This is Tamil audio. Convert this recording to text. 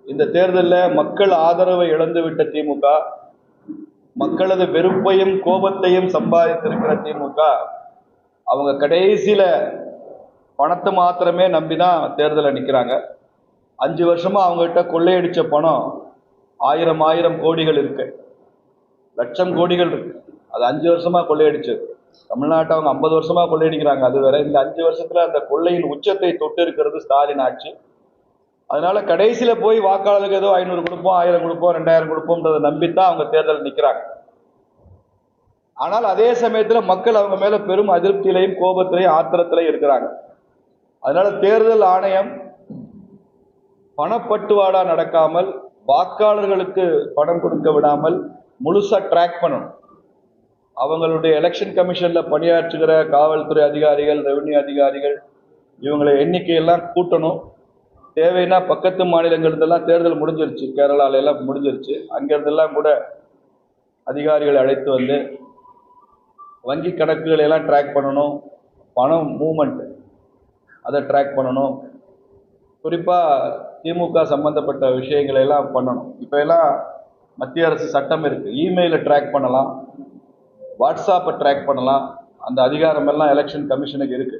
இந்த தேர்தலில் மக்கள் ஆதரவை இழந்துவிட்ட திமுக, மக்களது வெறுப்பையும் கோபத்தையும் சம்பாதித்திருக்கிற திமுக, அவங்க கடைசியில பணத்தை மாத்திரமே நம்பிதான் தேர்தலில் நிற்கிறாங்க. 5 வருஷமா அவங்ககிட்ட கொள்ளையடிச்ச பணம் ஆயிரம் கோடிகள் இருக்கு, லட்சம் கோடிகள் இருக்கு. அது 5 வருஷமா கொள்ளையடிச்சது. தமிழ்நாட்டை அவங்க 50 வருஷமா கொள்ளையடிக்கிறாங்க, அது வேற. இந்த 5 வருஷத்துல அந்த கொள்ளையின் உச்சத்தை தொட்டு இருக்கிறது ஸ்டாலின் ஆட்சி. அதனால கடைசியில போய் வாக்காளருக்கு ஏதோ 500 கொடுப்போம், 1000 கொடுப்போம், 2000 கொடுப்போம்ன்றதை நம்பித்தான் அவங்க தேர்தல் நிற்கிறாங்க. ஆனால் அதே சமயத்துல மக்கள் அவங்க மேல பெரும் அதிருப்தியிலையும் கோபத்திலையும் ஆத்திரத்திலையும் இருக்கிறாங்க. அதனால தேர்தல் ஆணையம் பணப்பட்டுவாடா நடக்காமல், வாக்காளர்களுக்கு பணம் கொடுக்க விடாமல் முழுசா ட்ராக் பண்ணணும். அவங்களுடைய எலெக்ஷன் கமிஷன்ல பணியாற்றுகிற காவல்துறை அதிகாரிகள், ரெவென்யூ அதிகாரிகள், இவங்களை எண்ணிக்கையெல்லாம் கூட்டணும். தேவைன்னா பக்கத்து மாநிலங்களுக்கெல்லாம் தேர்தல் முடிஞ்சிருச்சு, கேரளால எல்லாம் முடிஞ்சிருச்சு. அங்கிருந்தெல்லாம் கூட அதிகாரிகளை அழைத்து வந்து வங்கி கணக்குகளை எல்லாம் ட்ராக் பண்ணணும், பணம் மூவ்மெண்ட் அதை ட்ராக் பண்ணணும். குறிப்பா திமுக சம்பந்தப்பட்ட விஷயங்களை எல்லாம் பண்ணணும். இப்ப எல்லாம் மத்திய அரசு சட்டம் இருக்கு, இமெயிலை ட்ராக் பண்ணலாம், வாட்ஸ்ஆப்பை ட்ராக் பண்ணலாம். அந்த அதிகாரம் எல்லாம் எலெக்ஷன் கமிஷனுக்கு இருக்கு.